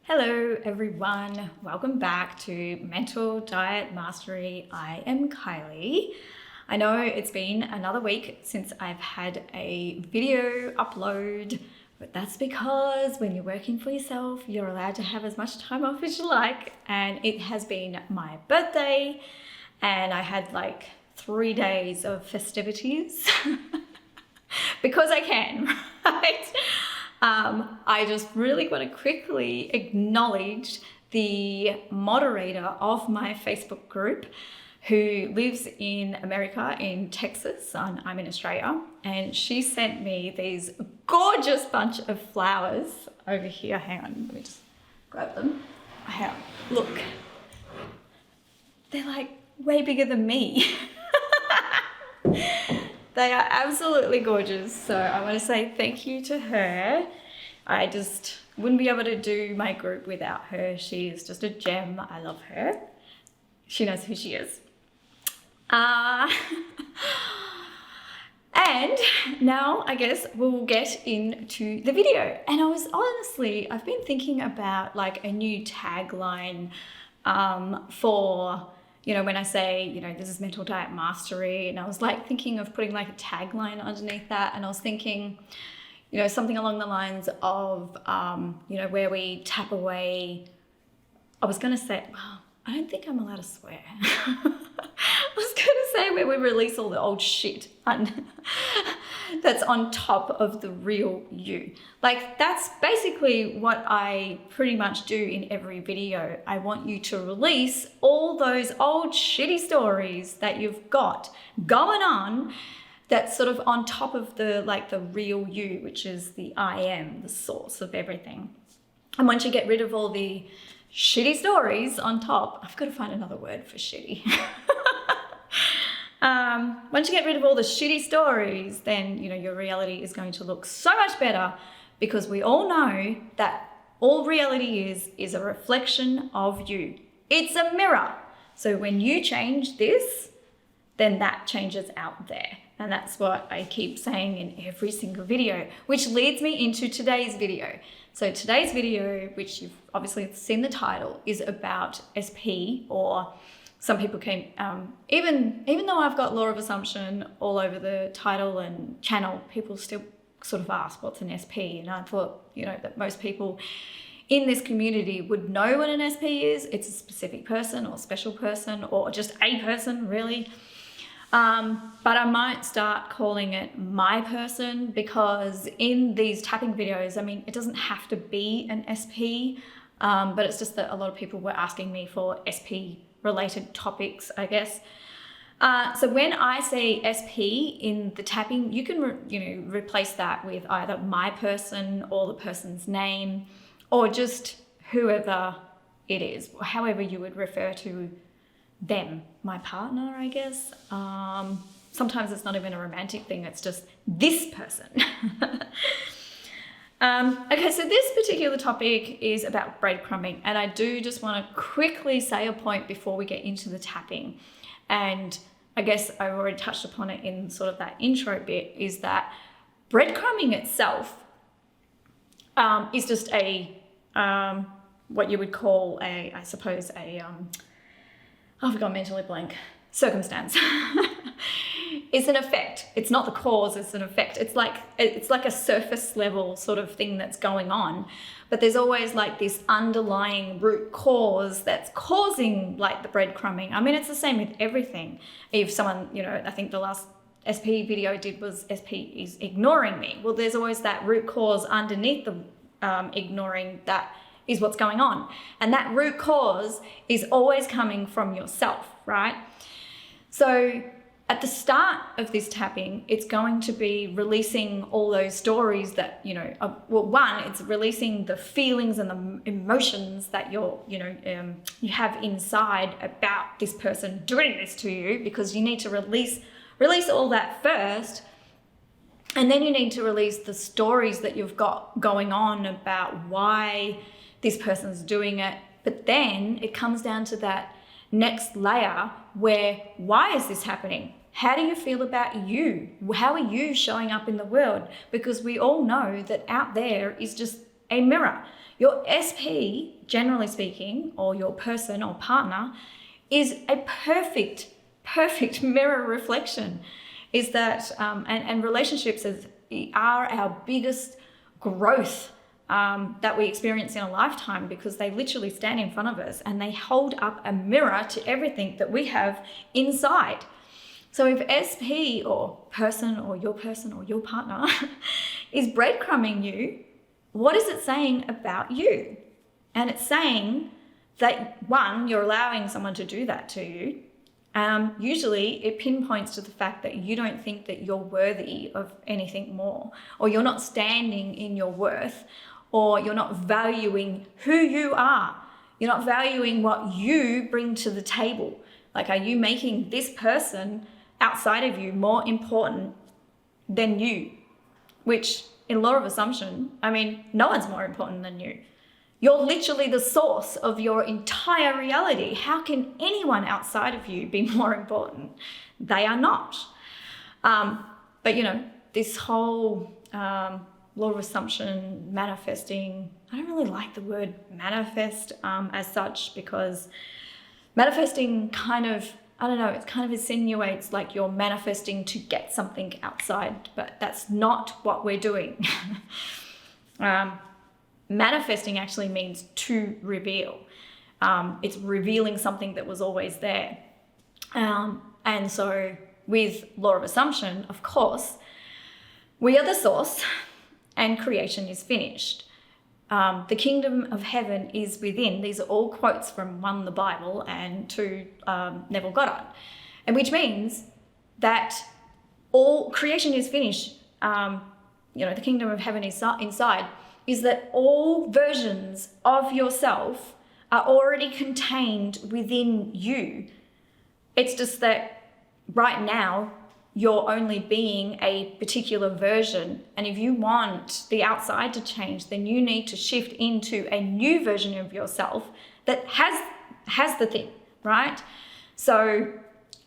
Hello everyone, welcome back to Mental Diet Mastery. I am Kylie. I know it's been another week since I've had a video upload, but that's because when you're working for yourself, you're allowed to have as much time off as you like, and it has been my birthday and I had like 3 days of festivities because I can, right? I just really want to quickly acknowledge the moderator of my Facebook group who lives in America, in Texas, and I'm in Australia, and she sent me these gorgeous bunch of flowers over here. Hang on, let me just grab them. Look, they're like way bigger than me. They are absolutely gorgeous. So I want to say thank you to her. I just wouldn't be able to do my group without her. She is just a gem. I love her. She knows who she is. And now I guess we'll get into the video. And I've been thinking about like a new tagline for, when I say, this is Mental Diet Mastery, and I was like thinking of putting like a tagline underneath that. And I was thinking, something along the lines of, where we tap away. I was going to say, well, I don't think I'm allowed to swear. I was going to say where we release all the old shit that's on top of the real you. Like, that's basically what I pretty much do in every video. I want you to release all those old shitty stories that you've got going on that's sort of on top of the real you, which is the I am, the source of everything. And once you get rid of all the shitty stories on top, I've got to find another word for shitty. Once you get rid of all the shitty stories, then, your reality is going to look so much better, because we all know that all reality is a reflection of you. It's a mirror. So when you change this, then that changes out there. And that's what I keep saying in every single video, which leads me into today's video. So today's video, which you've obviously seen the title, is about SP, or some people can, even though I've got law of assumption all over the title and channel, people still sort of ask what's an SP. And I thought, that most people in this community would know what an SP is. It's a specific person or special person or just a person, really. But I might start calling it my person, because in these tapping videos, it doesn't have to be an SP, but it's just that a lot of people were asking me for SP related topics, I guess. So when I say SP in the tapping, you can replace that with either my person or the person's name, or just whoever it is, however you would refer to them, my partner, I guess. Sometimes it's not even a romantic thing, it's just this person. Okay, so this particular topic is about breadcrumbing, and I do just want to quickly say a point before we get into the tapping. And I guess I've already touched upon it in sort of that intro bit, is that breadcrumbing itself is just a, what you would call I've gone mentally blank, circumstance. It's an effect. It's not the cause, it's an effect. It's like a surface level sort of thing that's going on, but there's always like this underlying root cause that's causing like the breadcrumbing. It's the same with everything. If someone, I think the last SP video I did was SP is ignoring me. Well, there's always that root cause underneath the ignoring that is what's going on. And that root cause is always coming from yourself, right? So at the start of this tapping, it's going to be releasing all those stories that, it's releasing the feelings and the emotions that you have inside about this person doing this to you, because you need to release all that first. And then you need to release the stories that you've got going on about why this person's doing it. But then it comes down to that next layer where, why is this happening? How do you feel about you? How are you showing up in the world? Because we all know that out there is just a mirror. Your SP, generally speaking, or your person or partner, is a perfect mirror reflection. Is that, and relationships are our biggest growth that we experience in a lifetime, because they literally stand in front of us and they hold up a mirror to everything that we have inside. So if SP or person or your partner is breadcrumbing you, what is it saying about you? And it's saying that, one, you're allowing someone to do that to you. Usually it pinpoints to the fact that you don't think that you're worthy of anything more, or you're not standing in your worth, or you're not valuing who you are. You're not valuing what you bring to the table. Like, are you making this person outside of you more important than you? Which, in law of assumption, I mean, no one's more important than you. You're literally the source of your entire reality. How can anyone outside of you be more important? They are not. But this whole law of assumption, manifesting, I don't really like the word manifest as such, because manifesting kind of, I don't know, it kind of insinuates like you're manifesting to get something outside, but that's not what we're doing. Manifesting actually means to reveal. It's revealing something that was always there. And so with law of assumption, of course, we are the source and creation is finished. The kingdom of heaven is within. These are all quotes from, one, the Bible, and two, Neville Goddard. And which means that all creation is finished. The kingdom of heaven is inside, is that all versions of yourself are already contained within you. It's just that right now you're only being a particular version. And if you want the outside to change, then you need to shift into a new version of yourself that has the thing, right? So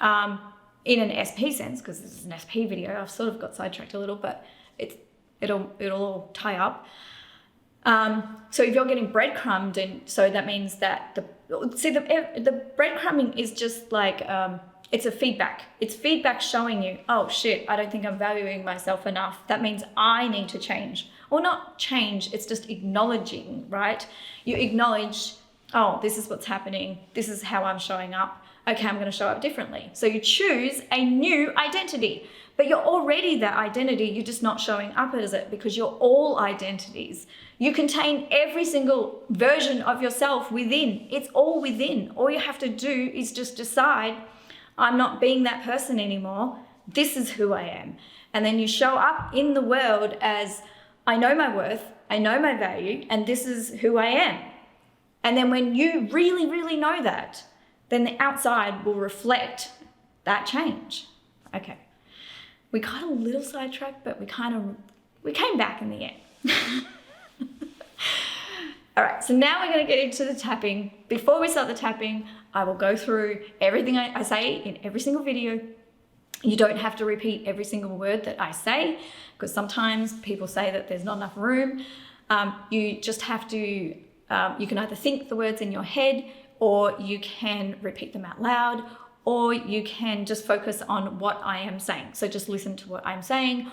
in an SP sense, because this is an SP video, I've sort of got sidetracked a little, but it'll all tie up. So if you're getting breadcrumbed, and so that means that the breadcrumbing is just like, it's a feedback. It's feedback showing you, oh shit, I don't think I'm valuing myself enough. That means I need to change. Or not change, it's just acknowledging, right? You acknowledge, oh, this is what's happening. This is how I'm showing up. Okay, I'm going to show up differently. So you choose a new identity, but you're already that identity. You're just not showing up as it, because you're all identities. You contain every single version of yourself within. It's all within. All you have to do is just decide, I'm not being that person anymore. This is who I am. And then you show up in the world as, I know my worth, I know my value, and this is who I am. And then when you really, really know that, then the outside will reflect that change. Okay. We got a little sidetracked, but we came back in the end. All right, so now we're going to get into the tapping. Before we start the tapping, I will go through everything I say in every single video. You don't have to repeat every single word that I say, because sometimes people say that there's not enough room. You just have to, you can either think the words in your head, or you can repeat them out loud, or you can just focus on what I am saying. So just listen to what I'm saying.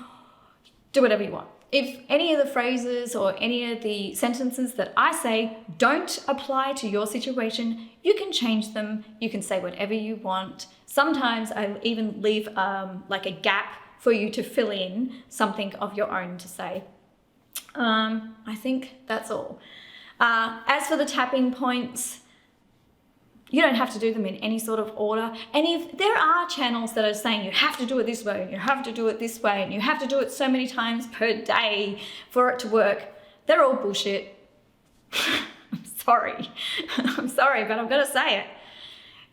Do whatever you want. If any of the phrases or any of the sentences that I say don't apply to your situation, you can change them. You can say whatever you want. Sometimes I even leave like a gap for you to fill in something of your own to say. I think that's all. As for the tapping points, you don't have to do them in any sort of order. And if there are channels that are saying you have to do it this way, and you have to do it this way, and you have to do it so many times per day for it to work, they're all bullshit. I'm sorry. I'm sorry, but I'm going to say it.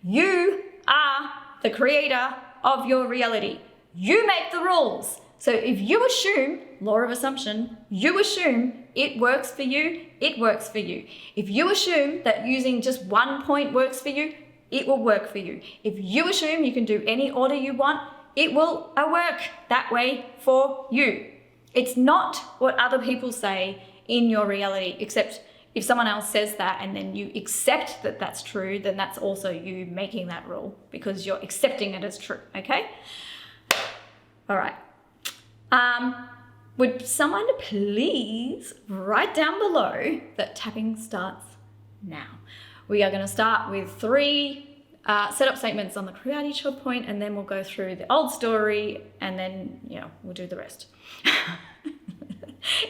You are the creator of your reality. You make the rules. So if you assume, law of assumption, you assume it works for you, it works for you. If you assume that using just one point works for you, it will work for you. If you assume you can do any order you want, it will work that way for you. It's not what other people say. in your reality, except if someone else says that and then you accept that that's true, then that's also you making that rule because you're accepting it as true, okay? All right. Would someone please write down below that tapping starts now? We are going to start with 3 setup statements on the create each point, and then we'll go through the old story, and then, we'll do the rest.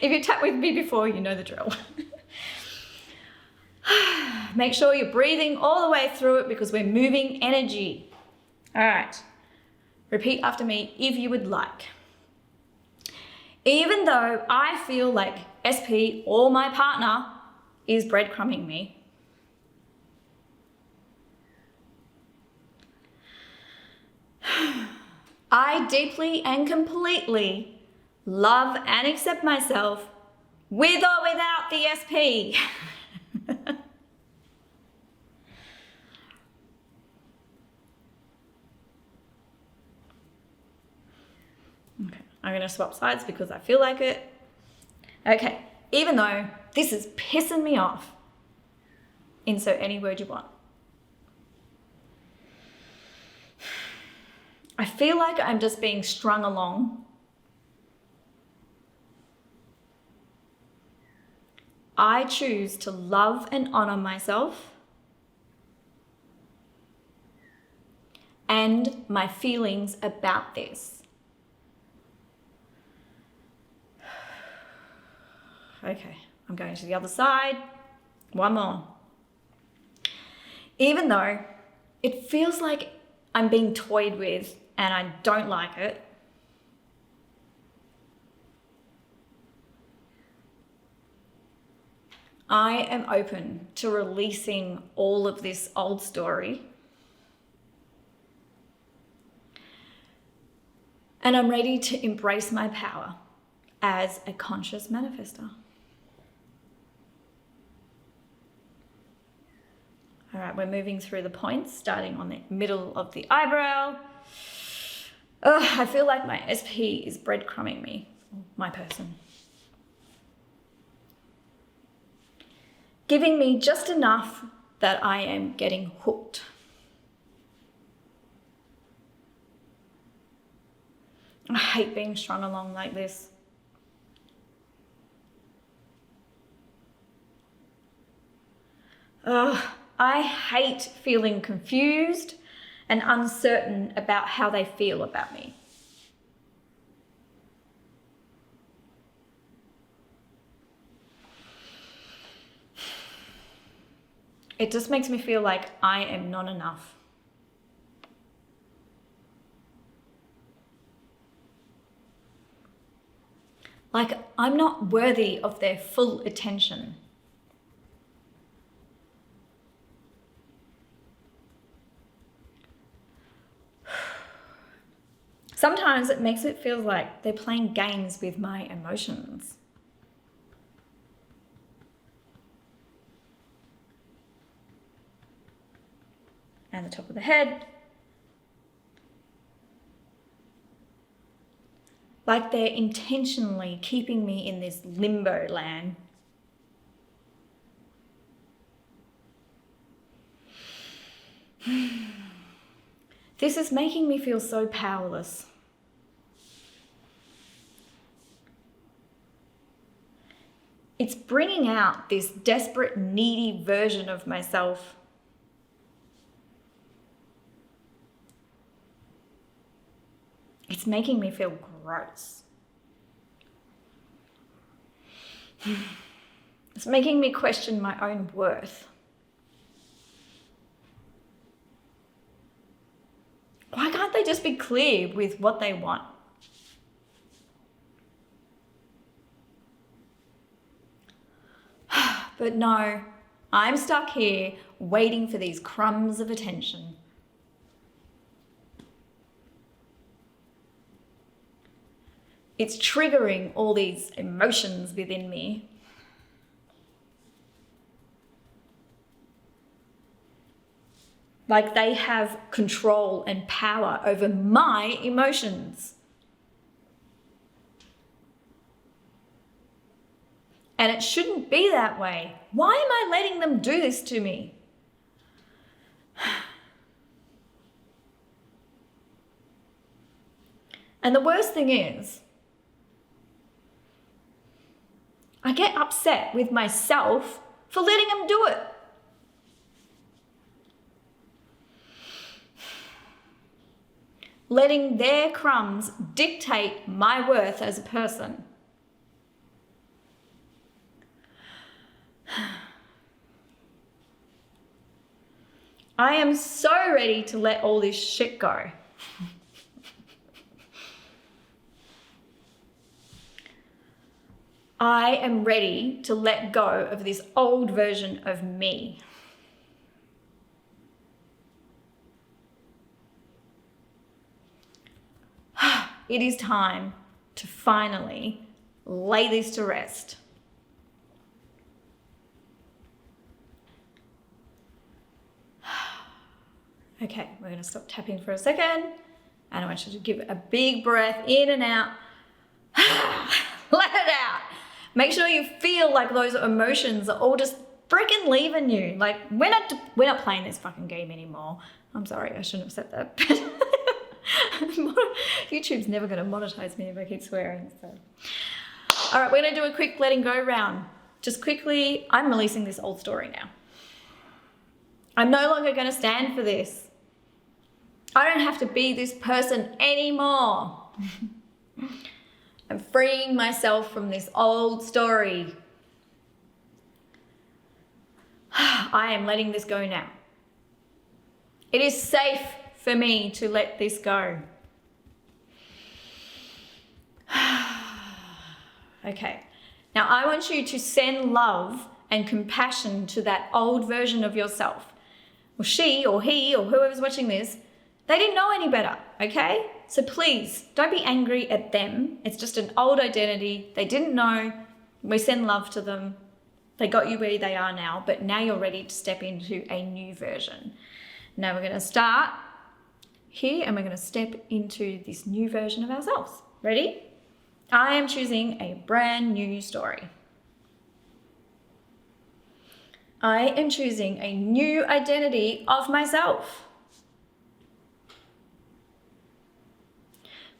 If you tapped with me before, you know the drill. Make sure you're breathing all the way through it because we're moving energy. All right. Repeat after me if you would like. Even though I feel like SP or my partner is breadcrumbing me, I deeply and completely love and accept myself with or without the SP. Okay, I'm going to swap sides because I feel like it. Okay, even though this is pissing me off, insert any word you want. I feel like I'm just being strung along. I choose to love and honor myself and my feelings about this. Okay, I'm going to the other side. One more. Even though it feels like I'm being toyed with and I don't like it, I am open to releasing all of this old story. And I'm ready to embrace my power as a conscious manifester. All right, we're moving through the points, starting on the middle of the eyebrow. I feel like my SP is breadcrumbing me, my person. Giving me just enough that I am getting hooked. I hate being strung along like this. I hate feeling confused and uncertain about how they feel about me. It just makes me feel like I am not enough. Like I'm not worthy of their full attention. Sometimes it makes it feel like they're playing games with my emotions. And the top of the head. Like they're intentionally keeping me in this limbo land. This is making me feel so powerless. It's bringing out this desperate, needy version of myself. It's making me feel gross. It's making me question my own worth. Why can't they just be clear with what they want? But no, I'm stuck here waiting for these crumbs of attention. It's triggering all these emotions within me. Like they have control and power over my emotions. And it shouldn't be that way. Why am I letting them do this to me? And the worst thing is, I get upset with myself for letting them do it. Letting their crumbs dictate my worth as a person. I am so ready to let all this shit go. I am ready to let go of this old version of me. It is time to finally lay this to rest. Okay, we're going to stop tapping for a second. And I want you to give a big breath in and out. Let it out. Make sure you feel like those emotions are all just freaking leaving you. Like, we're not playing this fucking game anymore. I'm sorry, I shouldn't have said that. YouTube's never going to monetize me if I keep swearing. So, all right, we're going to do a quick letting go round. Just quickly, I'm releasing this old story now. I'm no longer going to stand for this. I don't have to be this person anymore. I'm freeing myself from this old story. I am letting this go now. It is safe for me to let this go. Okay. Now I want you to send love and compassion to that old version of yourself. Well, she or he or whoever's watching this, they didn't know any better, okay? So please, don't be angry at them. It's just an old identity. They didn't know. We send love to them. They got you where they are now, but now you're ready to step into a new version. Now we're going to start here and we're going to step into this new version of ourselves. Ready? I am choosing a brand new story. I am choosing a new identity of myself.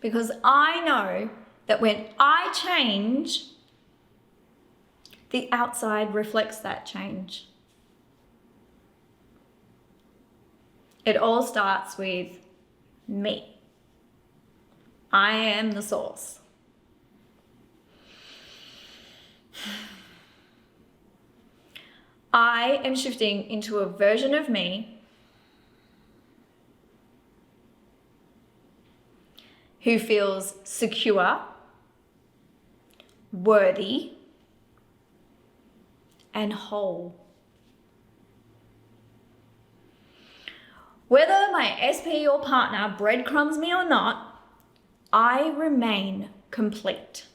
Because I know that when I change, the outside reflects that change. It all starts with me. I am the source. I am shifting into a version of me who feels secure, worthy, and whole. Whether my SP or partner breadcrumbs me or not, I remain complete.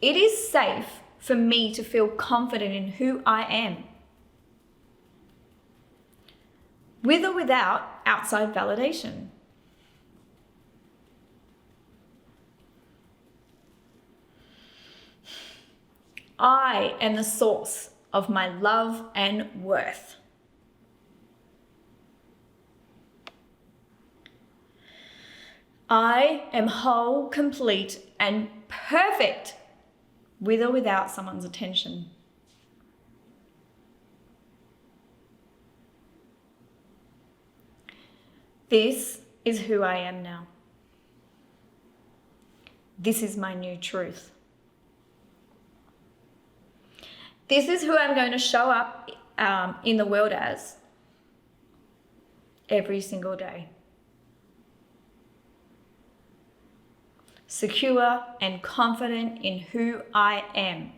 It is safe for me to feel confident in who I am, with or without outside validation. I am the source of my love and worth. I am whole, complete, and perfect with or without someone's attention. This is who I am now. This is my new truth. This is who I'm going to show up in the world as every single day. Secure and confident in who I am.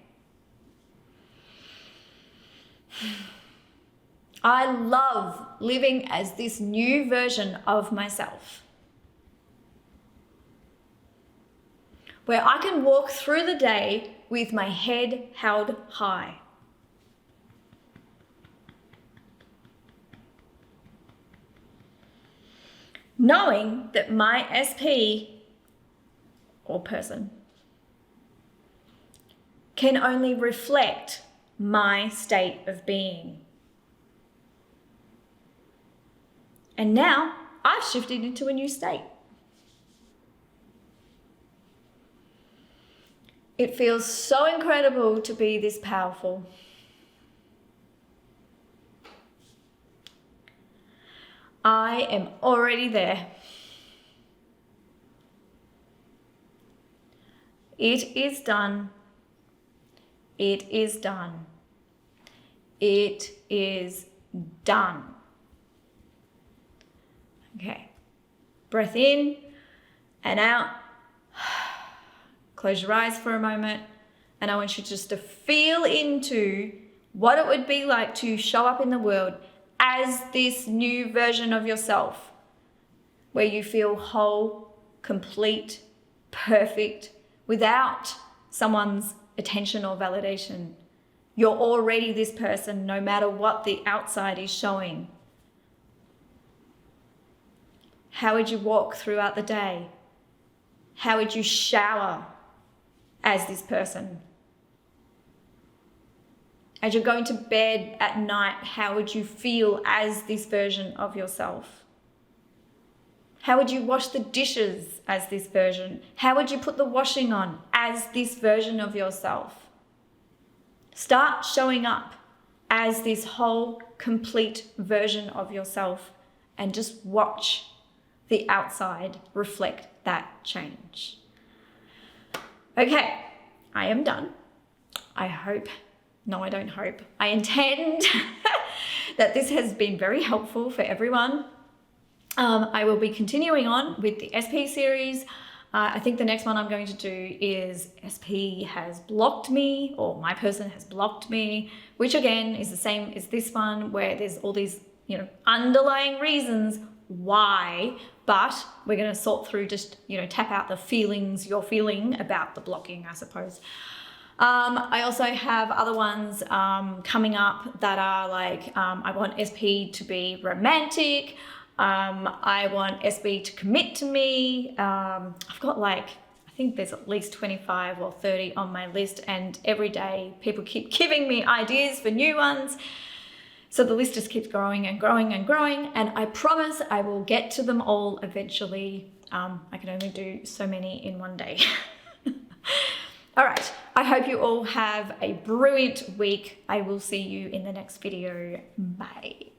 I love living as this new version of myself, where I can walk through the day with my head held high. Knowing that my SP or person can only reflect my state of being. And now I've shifted into a new state. It feels so incredible to be this powerful. I am already there. It is done. It is done. It is done. Okay. Breath in and out. Close your eyes for a moment. And I want you just to feel into what it would be like to show up in the world as this new version of yourself, where you feel whole, complete, perfect, without someone's attention or validation. You're already this person, no matter what the outside is showing. How would you walk throughout the day? How would you shower as this person? As you're going to bed at night, how would you feel as this version of yourself? How would you wash the dishes as this version? How would you put the washing on as this version of yourself? Start showing up as this whole, complete version of yourself and just watch the outside reflect that change. Okay, I am done. I hope, no, I don't hope, I intend that this has been very helpful for everyone. I will be continuing on with the SP series. I think the next one I'm going to do is SP has blocked me, or my person has blocked me, which again is the same as this one, where there's all these, underlying reasons why, but we're going to sort through, just, tap out the feelings you're feeling about the blocking, I suppose. I also have other ones coming up that are like, I want SP to be romantic. I want SB to commit to me. I've got I think there's at least 25 or 30 on my list, and every day people keep giving me ideas for new ones. So the list just keeps growing and growing and growing, and I promise I will get to them all eventually. I can only do so many in one day. All right, I hope you all have a brilliant week. I will see you in the next video. Bye.